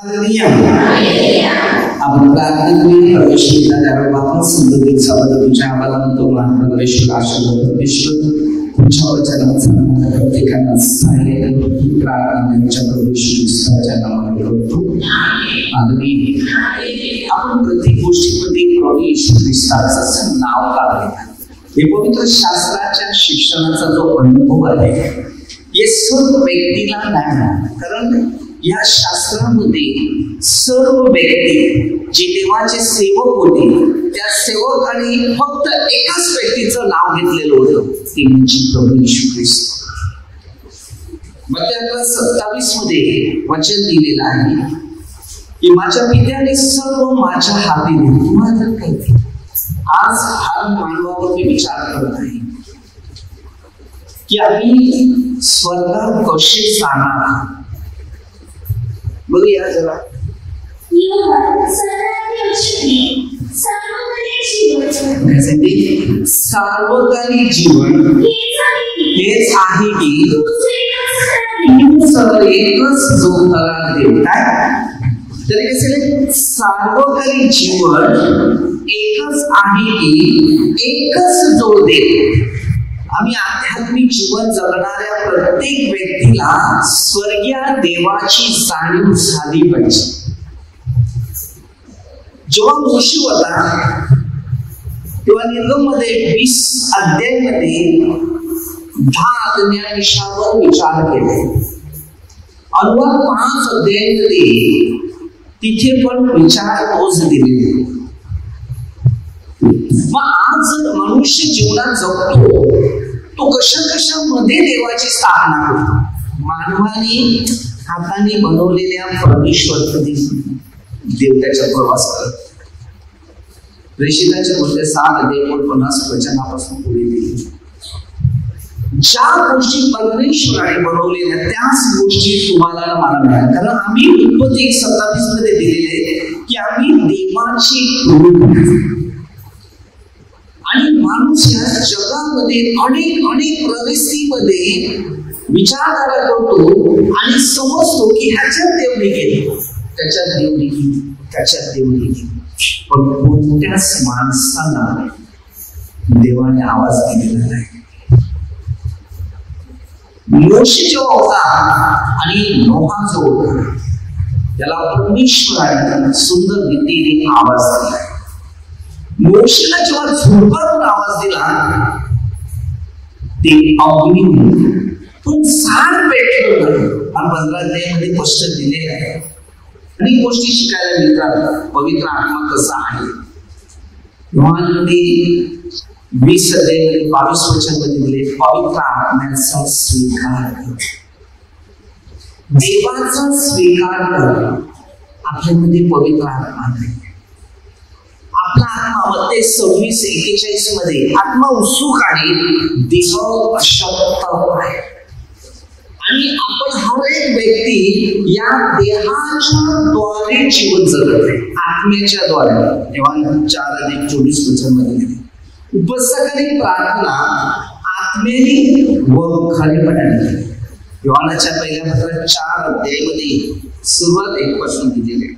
आपण प्रार्थनेमध्ये प्रवेश केला त्यावेळी आपण समजून शब्द तुझ्या आवाजानं तो मान परमेश्वर आशीर्वाद परमेश्वर तुझ्या वचनाचा प्रत्येकाला सहाय्य प्रार्थनेच्या परमेश्वराच्या नावाने करतो. आणि आपण प्रत्येक गोष्टीमध्ये प्रभू येशू ख्रिस्ताचं नाव काढले. हे पवित्र शास्त्राच्या शिक्षणाचा जो अनुभव आहे हे सर्व व्यक्तीला नाही, कारण या शास्त्रामध्ये सर्व व्यक्ती जे देवाचे सेवक होते त्या सेवकाने फक्त एकाच व्यक्तीचं नाव घेतलेलं होतं, ते म्हणजे प्रभू येशू ख्रिस्त. मत्ती 11:27 मध्ये वचन दिलेलं आहे की माझ्या पित्याने सर्व माझ्या हाती दिले. तुम्हाला काय ते आज हर मानवावर मी विचार करत आहे की आम्ही स्वर्गात कसे जाणार. बघूया जरा सार्वकालिक जीवन हेच आहे की एकच जो करार देव. काय तरी कसे सार्वकालिक जीवन एकच आहे की एकच जो देव. आम्ही आध्यात्मिक जीवन जगणाऱ्या प्रत्येक व्यक्तीला स्वर्गीय देवाची जाणीव झाली पाहिजे. जेव्हा मोशे होता तेव्हा निर्गममध्ये 20 अध्यायामध्ये 10 आज्ञाविषयावर विचार केले. अनुवाद 5 अध्यायामध्ये तिथे पण विचार तोच दिलेले. मग आज जर मनुष्य जीवनात जगतो तो कशामध्ये देवाची स्थापना करतो. मानवाने हाताने बनवलेल्या परमेश्वर कधी देव त्याच्या प्रवास करतो. प्रेषिताचे बोलते 7 अध्याय 49 वचनापासून पुढे दिले. ज्या गोष्टी परमेश्वराने बनवलेल्या त्याच गोष्टी तुम्हाला मला मिळाल्या. कारण आम्ही उत्पत्ती 1:27 मध्ये दिलेले की आम्ही देवाची आणि माणूस या जगामध्ये अनेक परिस्थितीमध्ये विचारधारा करतो आणि समजतो की ह्याच्यात देव निघेल, त्याच्यात देव निघेल, त्याच्यात देव निघेल. पण कोणत्याच माणसाला देवाने आवाज दिलेला नाही. मोशे जेव्हा होता आणि नोहा जो होता त्याला परमेश्वराने सुंदर रीतीने आवाज दिला. मोशेला जेव्हा झोपातून आवाज दिला ते अग्नी पण झाड पेटलं नाही. 15 अध्यायामध्ये स्पष्ट दिलेलं आहे. अनेक गोष्टी शिकायला मिळतात. पवित्र आत्मा कसा आहे. योहानमध्ये 20 अध्यायामध्ये 22 वचनामध्ये दिले पवित्र आत्म्याचा स्वीकार कर. देवाचा स्वीकार कर. आपल्यामध्ये पवित्र आत्मा आहे. आपला आत्मा मध्ये 26:41 मध्ये आत्मा उत्सुक आहे, देह अशक्त आहे. आणि आपण हर एक व्यक्ती या देहाच्या द्वारे जीवन जगत आहे, आत्म्याच्या द्वारे. तेव्हा 4:24 वचनामध्ये उपसकाळी प्रार्थना आत्म्याने व खरेपणाने. योहानाच्या पहिल्या पत्रात 4 अध्यायामध्ये सुरुवात 1 पासून दिलेली.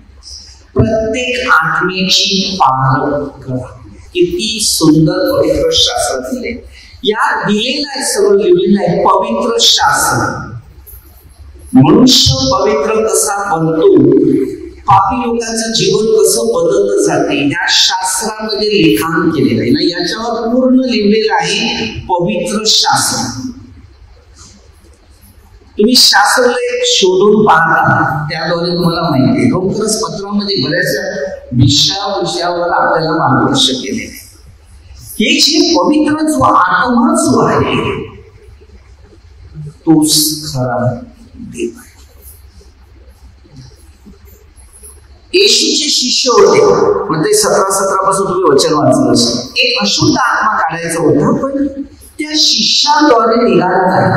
प्रत्येक आत्म्याची पारख करा. किती सुंदर पवित्र शास्त्र दिले. या दिलेलं आहे, सगळं लिहिलेलं आहे पवित्र शास्त्र. मनुष्य पवित्र कसा बनतो, पापी लोकांचं जीवन कसं बदललं जाते या शास्त्रामध्ये लिखाण केलेलं आहे ना. याच्यावर पूर्ण लिहिलेलं आहे पवित्र शास्त्र. तुम्ही शास्त्र शोधून पाहता त्याद्वारे तुम्हाला माहिती आहे. लवकरच पत्रामध्ये बऱ्याच विषयावर आपल्याला मार्गदर्शन केले. हे जे पवित्र जो आत्मा जो आहे तोच खरा देव आहे. येशूचे शिष्य होते. मग ते 17 पासून तुम्ही वचन वाचलं असेल. एक अशुद्ध आत्मा काढायचा होता पण त्या शिष्याद्वारे निघाला नाही.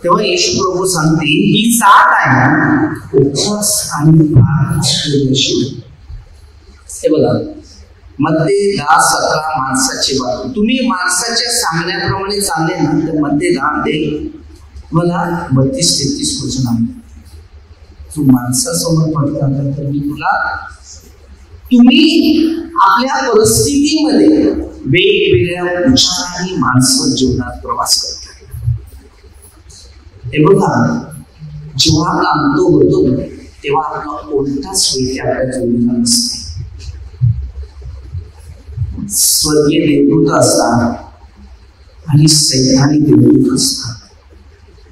तेव्हा येशू प्रभू सांगते ही जात आहे उपवास आणि प्रार्थनेशिवाय. हे बघा मध्ये 10-17 माणसाची बात. तुम्ही माणसाच्या सांगण्याप्रमाणे चालले ना तर मध्ये 10 ते मला 32-33 वचन आहे. तू माणसासमोर पडता तर मी तुला, तुम्ही आपल्या परिस्थितीमध्ये वेगवेगळ्या विचारांनी माणसं जीवनात प्रवास करतात. हे बघा, जेव्हा आपला अंत होतो तेव्हा आपला कोणताच वेळ आपल्या जोडीला नसते. स्वर्गीय देवदूत असतात आणि सैतानी देवदूत असतात.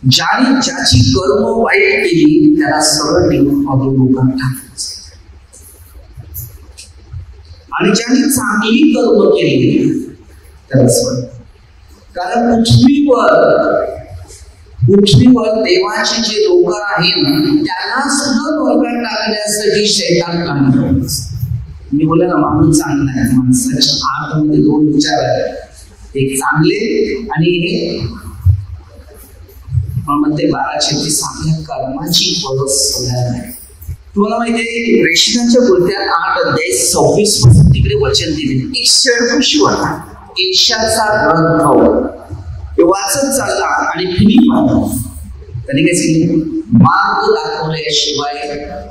ज्याने ज्याची कर्म वाईट केली त्याला सरळ देऊन लोकांना टाकायचं, आणि ज्याने चांगली कर्म केली त्याला स्वर्ग. कारण पृथ्वीवर देवाचे जे लोक आहेत त्यांना सुद्धा नरकात टाकण्यासाठी शैतान काम करत असतो. मी बोलले ना, माणूस चांगला आहे. माणसाच्या आतमध्ये दोन विचार आहेत, एक चांगले आणि एक मध्ये 12:36 आपल्या कर्माची फळं सगळ्यांना आहे. तुम्हाला माहिती आहे, प्रेषितांच्या कृत्यात 8:26 पासून तिकडे वचन दिले. एक षडपुशी होता, एशाचा ग्रंथ वाचत चालला आणि फिलिप आला. त्याने काय सांगितलं, मार्ग दाखवल्याशिवाय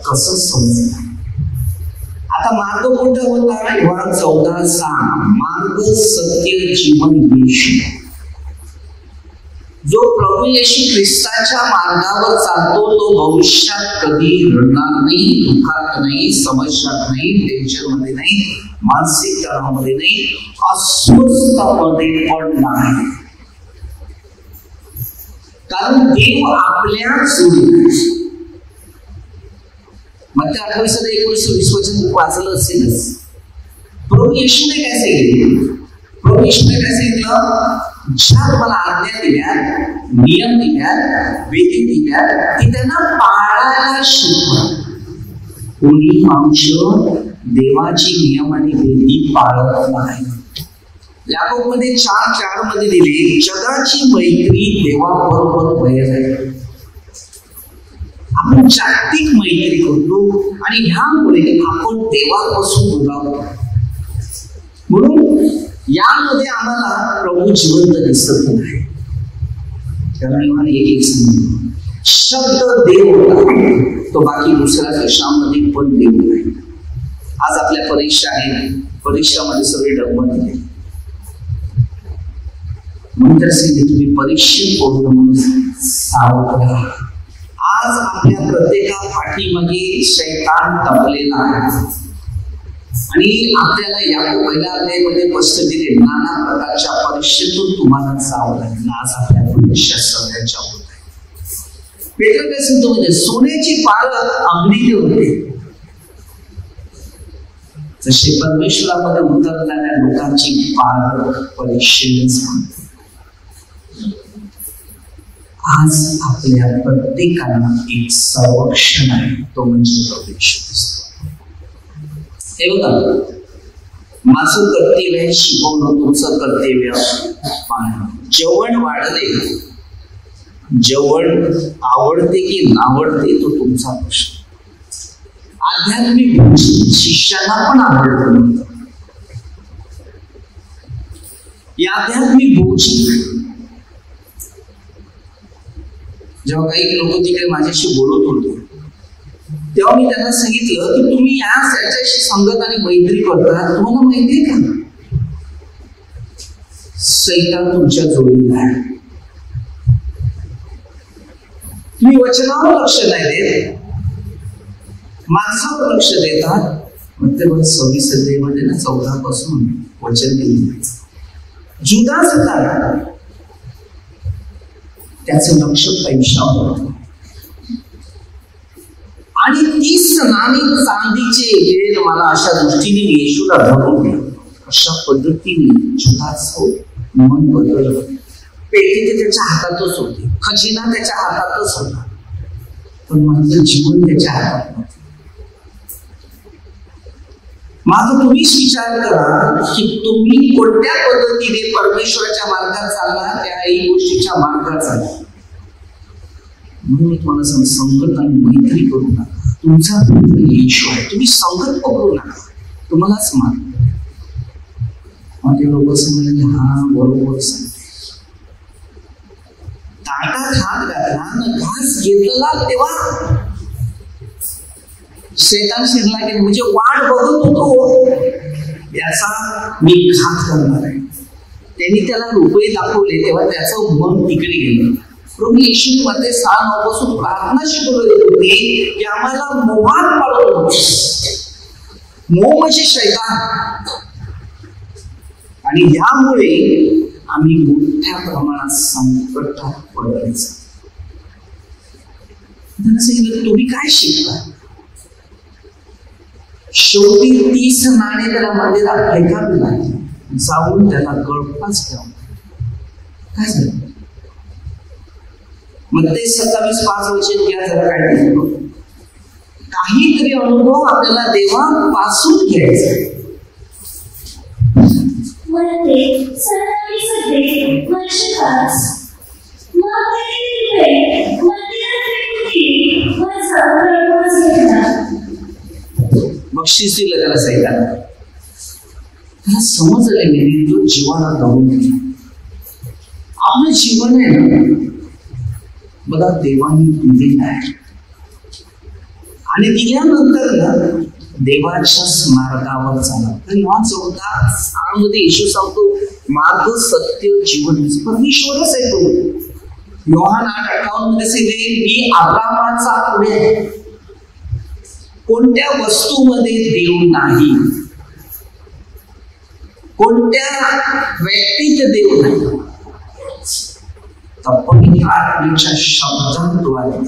कसं समजणार. आता मार्ग कोणता होता? योहान 14:6, मार्ग सत्य जीवन येशू. जो प्रभू येशू ख्रिस्ताच्या मार्गावर चालतो तो भविष्यात कधी रडणार नाही, दुःखात नाही, समस्यात नाही, टेन्शन मध्ये नाही, मानसिक तणावामध्ये नाही, अस्वस्थतेमध्ये पण नाही. कारण देव आपल्या जोडीला. मग त्या 28:19 वचन वाचलं असेलच. प्रभू येशूने काय सांगितलं? प्रभू येशूने काय सांगितलं? ज्या तुम्हाला आज्ञा दिल्या, नियम दिल्या, विधी दिल्या, ती त्यांना पाळायला शिकवा. कोणी माणूस देवाची नियम आणि विधी पाळत नाही. याकोबमध्ये 4:4 मध्ये दिले, जगाची मैत्री देवाबरोबर वैर आहे. आपण जागतिक मैत्री करतो आणि ह्यामुळे आपण देवापासून दुरावतो. म्हणून यामध्ये आम्हाला प्रभू जिवंत दिसत नाही. कारण मला एक सांगितलं, शब्द देव होता, तो बाकी दुसऱ्या देशामध्ये पण देव नाही. आज आपल्या परीक्षा आहेत, परीक्षामध्ये सगळे डगमगले. नंतर तुम्ही परीक्षेत बोलतो म्हणून सावध राहा. आज आपल्या प्रत्येका पाठीमागे शैतान टपलेला आहे आणि आपल्याला या पहिल्या अध्यायामध्ये स्पष्ट दिले, नाना प्रकारच्या परीक्षेतून तुम्हाला जावं लागेल. आज आपल्या परीक्षा सगळ्यांच्या होत आहे. पेत्र काय सांगतो, म्हणजे सोन्याची पारख अग्नीत होते, जसे परमेश्वरामध्ये उतरणाऱ्या लोकांची पारख परीक्षेनेच म्हणते. आज आपल्या प्रत्येकाला एक संरक्षण आहे, तो म्हणजे प्रवेश. हे बघा, माझं कर्तव्य आहे शिकवणं, तुमचं कर्तव्य पाहणं. जेवण वाढले, जेवण आवडते की नावडते तो तुमचा प्रश्न. आध्यात्मिक शिष्याला पण आवडतं. या आध्यात्मिक भोजी जेव्हा काही लोक तिकडे माझ्याशी बोलत होते तेव्हा मी त्यांना सांगितलं की तुम्ही याच्याशी संगत आणि मैत्री करता, तुम्हाला माहितीये का सैतान तुमच्या जोडीला आहे. तुम्ही वचनावर लक्ष नाही देत, माणसावर लक्ष देतात. मग ते 26 अध्यायामध्ये ना 14 पासून वचन दिले, जुदास होता त्याचं लक्ष पैशावर आणि 30 नाणी चांदीचे हेर मला अशा दृष्टीने येशूला धरून दे. अशा पद्धतीने जुदास मन बदललं. पेटी त्याच्या हातातच होती, खजिना त्याच्या हातातच होता, पण माझं जीवन त्याच्या हातात नव्हतं. माझा तुम्हीच विचार करा की तुम्ही कोणत्या पद्धतीने परमेश्वराच्या मार्गात चालला, त्याही गोष्टीच्या मार्गात चालला. म्हणून मी तुम्हाला सांग, संगत आणि मैत्री करू नका. तुमचा येशू आहे, तुम्ही संगत पकडू नका, तुम्हालाच मार्ग. माझे लोक सांगले, हा बरोबर सांगते. ताटात हात घातला, घास घेतला तेव्हा शैतान शिरला की म्हणजे वाट बघत होतो याचा मी घात करणार आहे. त्यांनी त्याला रुपये दाखवले तेव्हा त्याचं मन तिकडे गेलं. प्रभू येशूने मध्ये 6:9 पासून प्रार्थना शिकवली होती की आम्हाला मोहात पाडू नकोस. मोह म्हणजे शैतान. आणि यामुळे आम्ही मोठ्या प्रमाणात संकटात पडायचं. त्यांना सांगितलं तुम्ही काय शिकता. शेवटी 30 नाणे त्याला मंदिरात फेकावी लागली. जाऊन त्याला गळफास ठेवला. काय झालं मग ते 27:5 वर्षात घ्या जरा काय दिलं. काहीतरी अनुभव आपल्याला देवापासून घ्यायचा. बक्षीस दिलं त्याला सैतान. त्याला समजलं नाही तो जीवाला जाऊन आपलं जीवन आहे ना बघा देवाने दिलेलं आहे. आणि दिल्यानंतर ना देवाच्या मार्गावर चाला. तर योहान 14:6 येशू सांगतो मार्ग सत्य जीवन परमेश्वरच आहे तो. योहान 8:58 मध्ये सांगितले मी अब्रामाचा पुढे. कोणत्या वस्तूमध्ये देव नाही, कोणत्या व्यक्तीत देव नाही. पवित्र आत्म्याच्या शब्दांद्वारे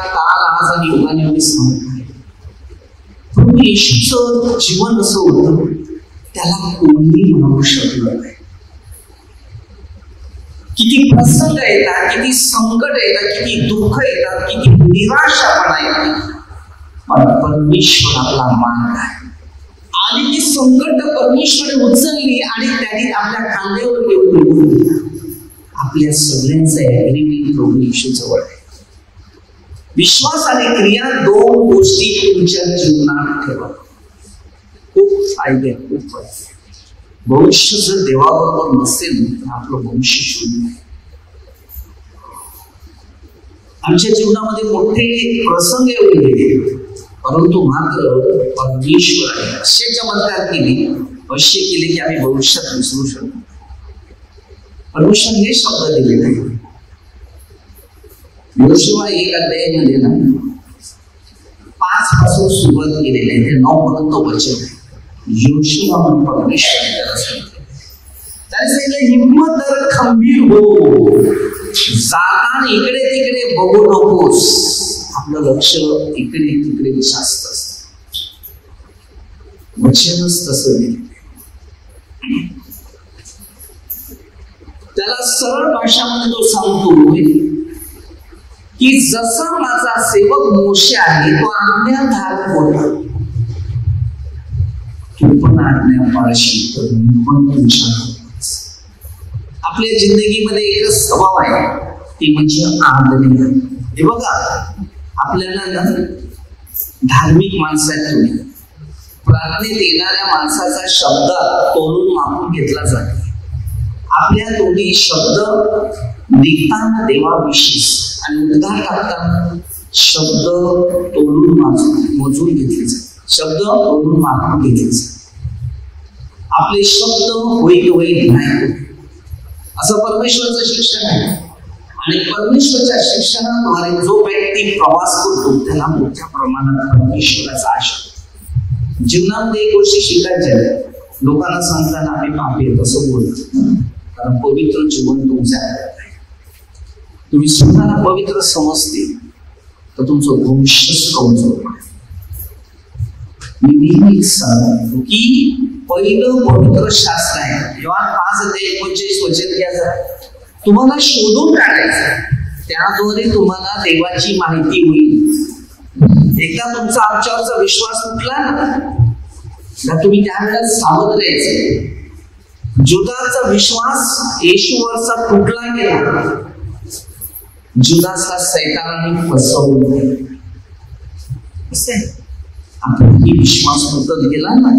काल आज आणि युगाने सांगतो. प्रभू येशूचं जीवन असं होतं त्याला कोणी म्हणू शकलं नाही. किती प्रसंग येतात, किती संकट येतात, किती दुःख येतात, किती निराशापणा येतात, पण परमेश्वर आपला मान आहे. आणि ती संकट परमेश्वराने उचलली आणि त्यांनी आपल्या खांद्यावर घेऊन आपल्या सगळ्यांचं ऍग्रीमेंट प्रभू येशूजवळ आहे. विश्वास आणि क्रिया 2 गोष्टी तुमच्या जीवनात ठेवा. खूप फायदे खूप फायदे. भविष्य जर देवाबरोबर नसेल तर आपलं भविष्य शून्य आहे. आमच्या जीवनामध्ये मोठे प्रसंग येऊन गेले परंतु मात्र परमेश्वराने असे चमत्कार केले, असे केले की आम्ही भविष्यात विसरू शकतो. परमेश्वर हे शब्द दिले नाही. योशुआ 1:मध्ये ना 5 पासून सुरुवात केलेली आहे ते 9 पर्यंत वचन. योशुआ म्हणून परमेश्वर त्याला सांगितलं हिम्मत तर खंबीर हो, जाताना इकडे तिकडे बघू नकोस. आपलं लक्ष इकडे तिकडे जास्त असतं. वचनच तसं दिलं. त्याला सरळ भाषामध्ये तो सांगतो की जसा माझा सेवक मोशे आहे तो आज्ञाधारक होता, तू पण आज्ञा पाळशी तर मी पण तुमच्या. आपल्या जिंदगीमध्ये एकच स्वभाव आहे ती म्हणजे आज्ञा. हे बघा आपल्याला ना धार्मिक माणसातून प्रार्थनेत येणाऱ्या माणसाचा शब्द तोलून मापून घेतला जातो. आपल्या तोंडी शब्द निघताना देवाविषयी आणि उद्गार टाकताना शब्द तोलून मोजून घेतले जातात. शब्द तोलून मापून घेतले जातात. आपले शब्द होईल नाही असं परमेश्वराचं शिक्षण आहे. आणि परमेश्वराच्या शिक्षणाद्वारे जो व्यक्ती प्रवास करतो त्याला मोठ्या प्रमाणात परमेश्वराचा आशीर्वाद. जीवनामध्ये एक गोष्ट शिकायची आहे. लोकांना सांगताना आम्ही पापी असं बोलतो कारण पवित्र जीवन तुमचं आहे. तुम्ही स्वतःला पवित्र समजते तर तुमचं भविष्यच कमजोर. मी नेहमीच सांगतो की पहिलं पवित्र शास्त्र आहे योहान 5:41 वचन घ्या जरा. तुम्हाला शोधून काढायचं, त्याद्वारे तुम्हाला देवाची माहिती होईल. एकदा तुमचा आमच्यावरचा विश्वास उठला ना तुम्ही त्यावेळेला सावध राहायचं. जुदाचा विश्वास येशूवरचा तुटला गेला. जुदासला सैतानाने फसवलं. आपलाही विश्वास तुटत गेला ना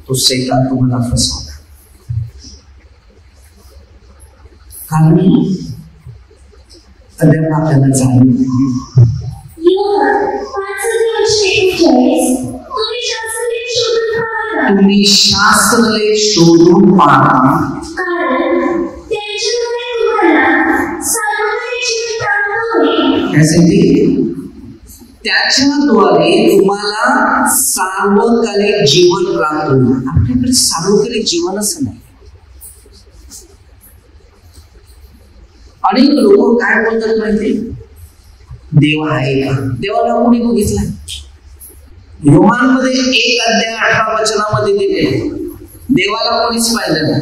तो सैतान तुम्हाला फसवला. कारण अद्याप आपल्याला जाणीव तुम्ही शास्त्रले शोधून पाहा, त्याच्याद्वारे तुम्हाला सार्वकालिक जीवन प्राप्त होईल. आपल्याकडे सार्वकालिक जीवनच नाही. अनेक लोक काय बोलतात माहिती, देव आहे का? देवाला कोणी बघितला? योहानमध्ये 1:18 दिले, देवाला कोणीच पाहिलं नाही.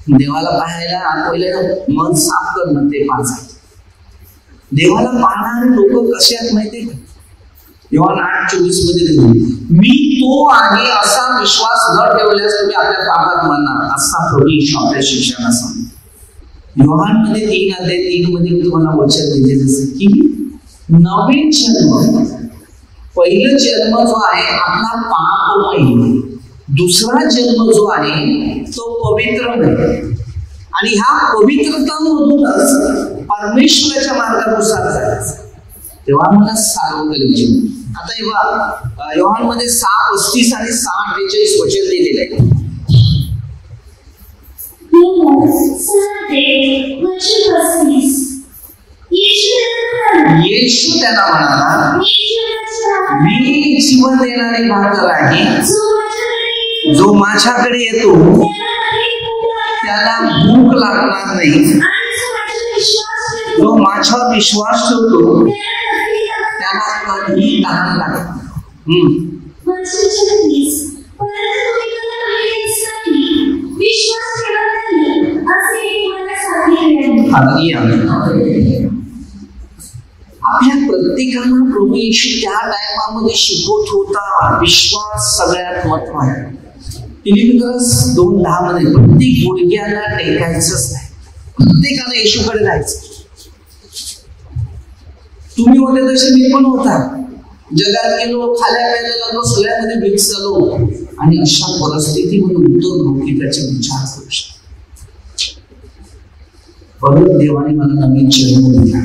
देवाला पाहायला पहिलं मन साफ करणं ते पाच. देवाला पाहणारे लोक कसे आहेत माहितीये का? योहान 8:24 दिले, मी तो आहे असा विश्वास न ठेवल्यास तुम्ही आपल्या पापात मरणार, असा प्रभू येशू आपल्या शिष्याला सांगतो. योहानमध्ये 3:3 तुम्हाला वचन दिले जसं की नवीन जन्म, पहिला जन्म जो आहे आपला पापमय, दुसरा जन्म जो आहे तो पवित्रमय, आणि ह्या पवित्रतामधूनच परमेश्वराच्या मार्गानुसार जायचं, तेव्हा मला सार्वकालिक जीवन. आता हे योहानमध्ये 6:35 आणि 6:48 वचन दिलेले आहे. येशू त्यांना म्हणाला, मी जीवन देणारी भाकर आहे, जो माझ्याकडे येतो त्याला भूक लागणार नाही, जो माझ्यावर विश्वास ठेवतो त्याला कधीही तहान लागणार. आपल्या प्रत्येकाला प्रभू येशू त्या टायमामध्ये शिकवत होता, विश्वास सगळ्यात महत्त्वाचा. फिलिपियन्स 2:10 प्रत्येक गुडघ्याला टेकायचंच नाही, प्रत्येकाला येशूकडे जायचं. तुम्ही होते तसे मी पण होता, जगात गेलो, खाल्या प्यायला लागलो, सगळ्यामध्ये मिक्स झालो, आणि अशा परिस्थितीमध्ये उत्तर नव्हती त्याचे विचार करू शकतो. परत देवाने मला नवीन जन्म दिला,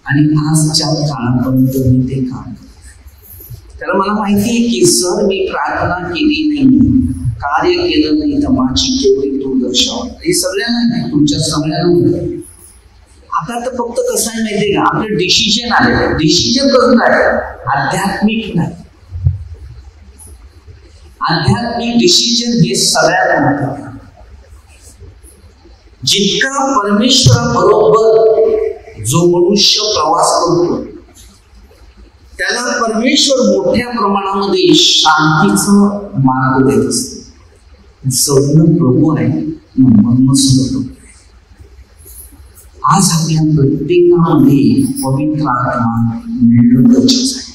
आणि आजच्या काळापर्यंत मी ते काम. कारण मला माहिती आहे की जर मी प्रार्थना केली नाही, कार्य केलं नाही, तर माझी केवढी दूरदर्शन, हे सगळ्यांना नाही, तुमच्या सगळ्यांना. आता तर फक्त कसं आहे माहितीये का, आपलं डिसिजन आले. डिसिजन कसं आहे? आध्यात्मिक नाही, आध्यात्मिक डिसिजन हे सगळ्यात महत्त्वाचं. जितका परमेश्वराबरोबर जो मनुष्य प्रवास करतो त्याला परमेश्वर मोठ्या प्रमाणामध्ये शांतीचं मार्ग देत असतो. जगणं प्रभू आहे, म्हणून सुद्धा प्रभू आहे. आज आपल्या प्रत्येकामध्ये पवित्र आत्मा मिळणं गरजेचं आहे.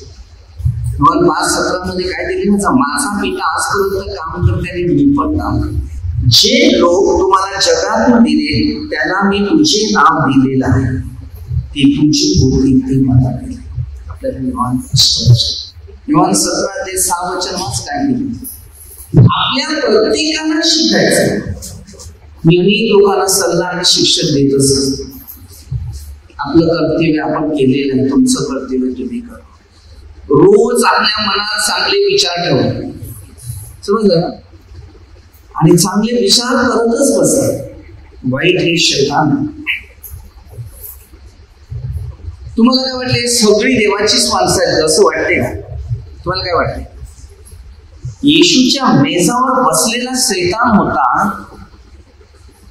5:17 काय दिले, माझा पिता आजपर्यंत काम करते आणि मी पण काम करते. जे लोक तुम्हाला जगातून दिले त्याला मी तुझे नाव दिलेलं आहे, ते तुझी होती ते मला दिले. आपल्याला योहान 17:6 काय दिले? आपल्या प्रत्येकाला शिकायचं. मी अनेक लोकांना सल्ला आणि शिक्षण देत असतो. आपलं कर्तव्य आपण केलेलं आहे, तुमचं कर्तव्य तुम्ही करा. रोज आपल्या मनात चांगले विचार ठेवा, समजलं? आणि चांगले विचार करतच बसा. वाईट हे शैतान. तुम्हाला काय वाटले? सगळी देवाचीच माणसं आहेत असं वाटते का? तुम्हाला काय वाटते? येशूच्या मेजावर बसलेला शैतान होता,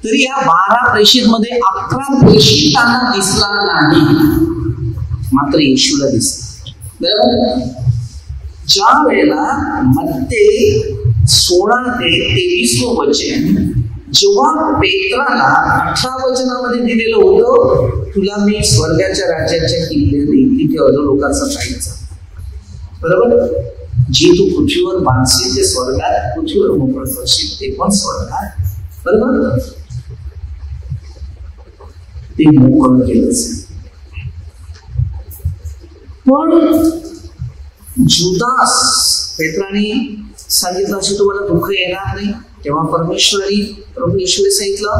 तरी या 12 प्रेषित मध्ये 11 प्रेषितांना दिसला नाही, मात्र येशूला दिसला. बरोबर? ज्या वेळेला मत्ते 16-23 वचन, जेव्हा पेत्राला 18 वचनामध्ये दिलेलं होतं, तुला मी स्वर्गाच्या राज्याच्या किल्ल्याने तिथे अधोलोकाचं जायचं. बरोबर? जे तू पृथ्वीवर बांधशील ते स्वर्गात, पृथ्वीवर मोकळं करशील ते पण स्वर्गात. बरोबर? ते मोकळं केलंच. पण जुदास, पेत्राने सांगितलं असे तुम्हाला दुःख येणार नाही. तेव्हा परमेश्वराने प्रभू येशूने सांगितलं,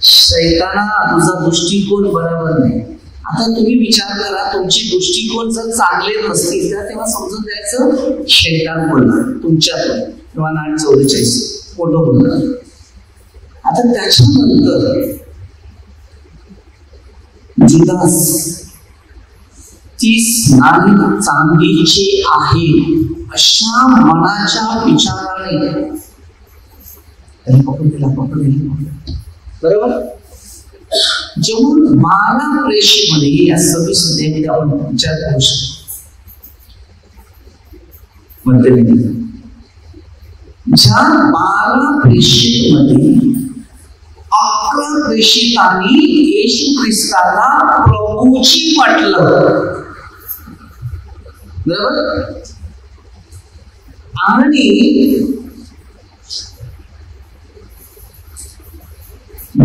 शैताना तुझा दृष्टिकोन बरोबर नाही. आता तुम्ही विचार करा, तुमची दृष्टिकोन जर चांगले नसतील तर तेव्हा समजून द्यायचं शैतान बोलणार तुमच्यातून, किंवा 8:44 खोटं बोलणार. आता त्याच्यानंतर जुदास, ती स्नान चांदीची आहे अशा मनाच्या विचाराने बरोबर. जेव्हा 12 प्रेषेमध्ये या 26 अध्यायामध्ये आपण विचार करू शकतो, ज्या 12 प्रेषितमध्ये 11 प्रेषितांनी येशू ख्रिस्ताला प्रभूची म्हटलं, बरोबर. आणि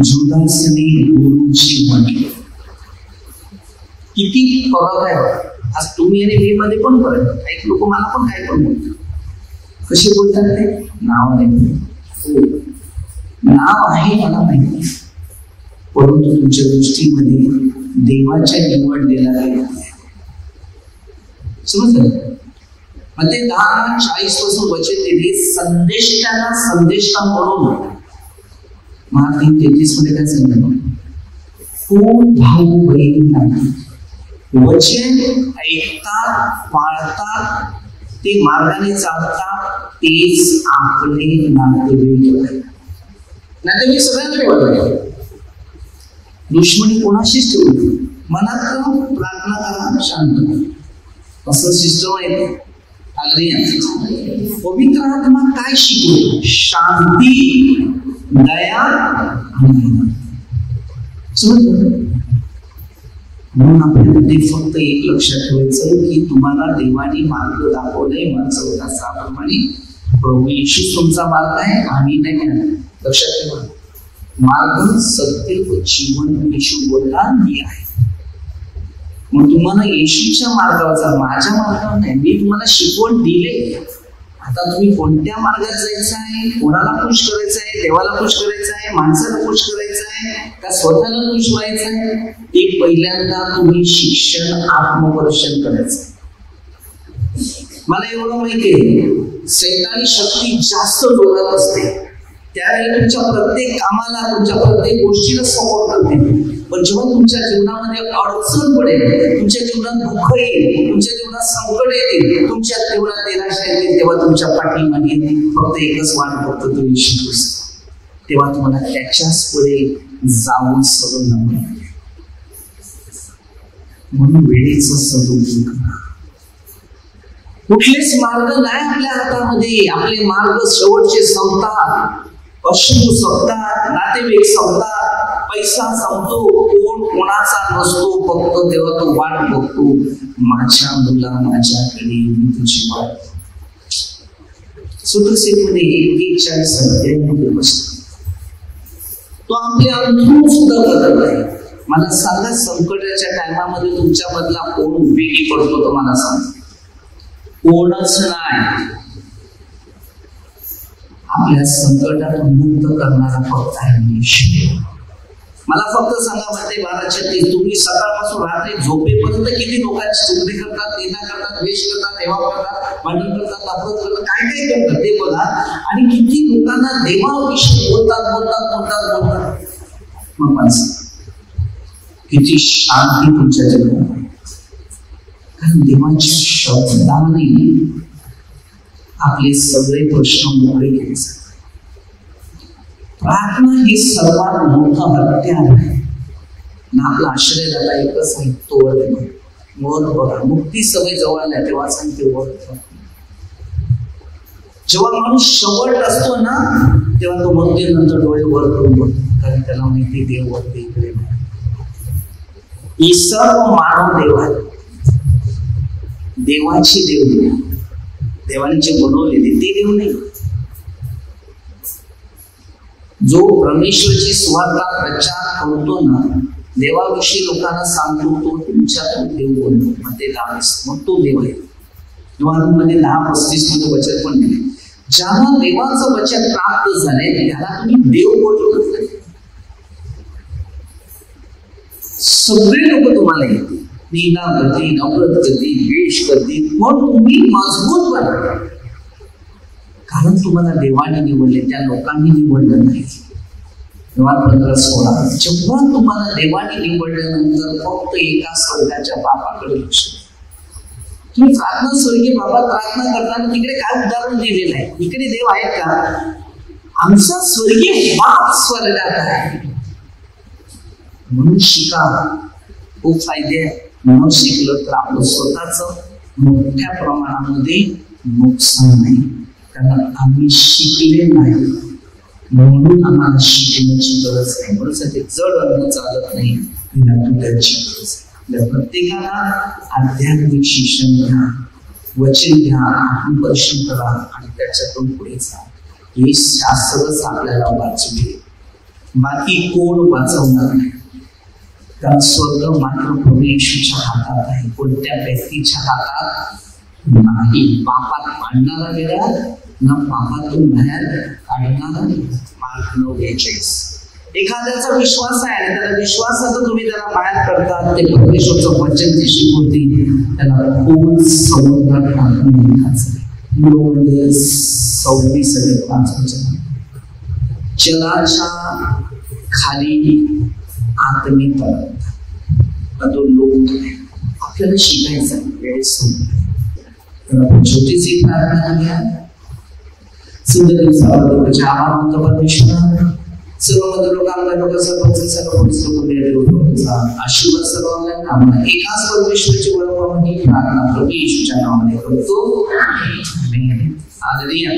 जुदासने गुरुची म्हटली. किती फरक आहे. आज तुम्ही आणि मी मध्ये पण फरक. काही लोक मला पण काय पण बोलतात. कसे बोलतात ते? नाव नाही. हो, नाव आहे मला माहिती, परंतु तुमच्या दृष्टीमध्ये देवाच्या निवडलेला आहे. समजलं? मध्ये 10:40 पासून वचन दिले, संदेष्टाला संदेष्टा म्हणून. मग 3:33 मध्ये काय सांगितलं? कोण भाऊ बहीण नाही, वचन ऐकतात, पाळतात, ते मार्गाने चालतात, तेच आपले नातेवाईक. नातेवाईक सगळ्यांना ठेवलं, दुश्मनी कोणाशीच ठेवली. मनात प्रार्थना करा, शांत, असं सिस्टम आहे. पवित्र आत्मा काय शिकवतो? शांती, दया, म्हणून आपल्यामध्ये फक्त एक लक्षात ठेवायचं की तुम्हाला देवाने मार्ग दाखवलाय. माणसं त्याप्रमाणे प्रभू येशू तुमचा मार्ग आहे, आम्ही नाही. लक्षात ठेवा, मार्ग, सत्य व जीवन येशू बोलला मी आहे. मग तुम्हाला येशूच्या मार्गावर जा, माझ्या मार्गावर नाही. मी तुम्हाला शिकवण दिले. आता तुम्ही कोणत्या मार्गात जायचं आहे, कोणाला खुश करायचं आहे, देवाला खुश करायचं आहे, माणसाला खुश करायचं आहे, का स्वतःला खुश व्हायचं आहे, ते पहिल्यांदा तुम्ही शिक्षण, आत्मपरीक्षण करायचं. मला एवढं माहिती आहे, सैतानी शक्ती जास्त जोरात असते, त्यावेळी तुमच्या प्रत्येक कामाला, तुमच्या प्रत्येक गोष्टीला सपोर्ट करते. पण जेव्हा तुमच्या जीवनामध्ये अडचण पडेल, तुमच्या जीवनात दुःख येईल, तुमच्या जीवनात संकट येतील, तुमच्या जीवनात निराशा येईल, तेव्हा तुमच्या पाठीमागे फक्त एकच वाट बघतो, तो येशू ख्रिस्त. तेव्हा तुम्हाला त्याच्याच पुढे जाऊन सगळं नव्हे. म्हणून वेळेचं सदुपयोग करा. कुठलेच मार्ग नाही आपल्या हातामध्ये. आपले मार्ग शेवटचे संपतात, अश्रू संपतात, नातेवाईक संपतात, पैसा संपतो, कोण कोणाचा नसतो. फक्त तेव्हा तो वाट बघतो, माझ्या मुला माझ्याकडे, मी तुझी वाट. सुतसेमध्ये 41 अध्यायामध्ये बसतो. तो आपले अंथरूण सुद्धा बदलत आहे. मला सांगा, संकटाच्या टायमामध्ये तुमच्या मधला कोण उपयोगी पडतो? तो मला सांगा. कोणच नाही. आपल्या संकटातून मुक्त करणारा फक्त आहे येशू. मला फक्त सांगा, मध्ये 12:36, तुम्ही सकाळपासून रात्री झोपेपर्यंत किती लोकांची चुगली करतात, निंदा करतात, द्वेष करतात, देवा करतात, भांडण करतात, नफरत करतात, काय काय करतात ते बघा. आणि किती लोकांना देवाविषयी बोलतात. मग मला सांगा, किती शांती तुमच्या जीवनात. कारण देवाच्या शब्दाने आपले सगळे प्रश्न मोकळे केले जातात. प्रार्थना ही सर्वात मोठं हत्यार आहे. आपला आश्रयदाता एकच आहे, तो वर बघा. मुक्ती सवय जवळ नाही तेव्हा सांगते वर. जेव्हा माणूस शेवट असतो ना, तेव्हा तो म्हणते नंतर डोळे वर करून बघतो, कारण त्याला माहिती देव वरती इकडे नाही. ही सर्व मानव देव आहे, देवाची देव, देवाने जे बनवलेले ते देव नाही. जो परमेश्वराची सुवार्ता प्रचार करतो ना, देवाविषयी लोकांना सांगतो, तो तुमच्यातून देव बनतो. मग ते मग तो देव आहे. मध्ये 10:35 मध्ये वचन पण दिले, ज्यांना देवाचं वचन प्राप्त झाले त्याला तुम्ही देव बोलवत नाही. सगळे लोक तुम्हाला येतील, निंदा करतील, नफरत करतील, द्वेष करतील, पण तुम्ही मजबूत बना, कारण तुम्हाला देवाने निवडले, त्या लोकांनी निवडलं नाही. 15:16 जेव्हा तुम्हाला देवाने निवडल्यानंतर फक्त एका स्वर्गाच्या बापाकडे लक्ष. तुम्ही प्रार्थना स्वर्गीय बाबा प्रार्थना करताना तिकडे काय उदाहरण दिलेलं आहे? इकडे देव आहेत का? आमचा स्वर्गीय बाप स्वर्गात आहे. म्हणून शिका, खूप फायदे आहे. म्हणून शिकलं तर आपलं स्वतःच मोठ्या प्रमाणामध्ये नुकसान नाही, कारण आम्ही शिकले नाही म्हणून आम्हाला शिकण्याची गरज नाही. म्हणून ते जड अन्न चालत नाही, त्याची गरज आहे. प्रत्येकाला आध्यात्मिक शिक्षण घ्या, वचन घ्या, आपण परिश्रम करा आणि त्याच्यातून पुढे जा. हे शास्त्रच आपल्याला वाचवेल, बाकी कोण वाचवणार नाही. कारण स्वर्ग मात्र प्रभू येशूच्या हातात आहे, कोणत्या व्यक्तीच्या हातात नाही. पापात पाडणारा वेळा ना पापातून बाहेर काढणारा. मार्क 9:42. एखाद्याचा विश्वास आहे आणि त्याला विश्वासाचं तुम्ही त्याला बाहेर करतात, ते परमेश्वरचं वचन जे शिकवते त्याला खोल समुद्रात टाकून टाकायचं. 26:5 जलाच्या खाली आत्मिक तो लोक आपल्याला शिकायचा वेळ संपला. छोटीशी प्रार्थना घ्या. सुंदर दिवसाबद्दल आभार मानतो परमेश्वर. सर्व मधील लोक, आपल्या लोक, सर्व पोलीस लोक आशीर्वाद सर्वांना कामना एकाच परमेश्वराची ओळख प्रार्थना प्रभू येशूच्या नावाने करतो. आमेन. हालेलुया.